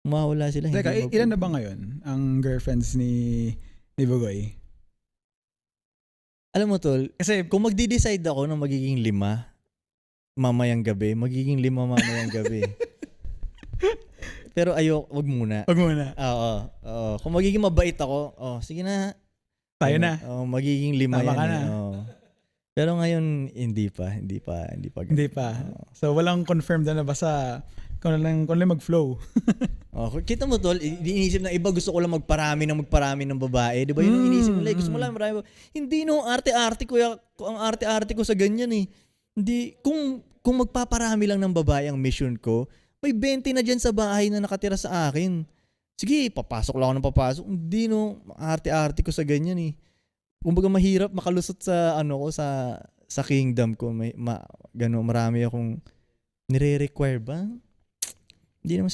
Mawawala sila. Teka, hindi ilan na ba ngayon ang girlfriends ni Bugoy? Alam mo tol, Kasi kung magdi-decide ako na magiging 5 mamayang gabi, magiging 5 mamayang gabi. Pero wag muna. wag muna. Oo. Kung magiging mabait ako, sige na. Tayo na. Magiging 5 Tama yan. ka na. Pero ngayon, hindi pa. Hindi pa. So, walang confirmed na basta kung lang mag-flow. Kita mo tol, iniisip na iba gusto ko lang magparami ng babae. Di ba yun ang iniisip nila? Gusto mo lang marami. Hindi no, arte-arte ko. Ang arte-arte ko sa ganyan eh. Hindi, kung magpaparami lang ng babae ang mission ko, may 20 na dyan sa bahay na nakatira sa akin. Sige, papasok lang ako ng papasok. Hindi no, arte-arte ko sa ganyan eh. Kumbaga mahirap makalusot sa sa kingdom ko. Marami akong nire-require ba? Hindi naman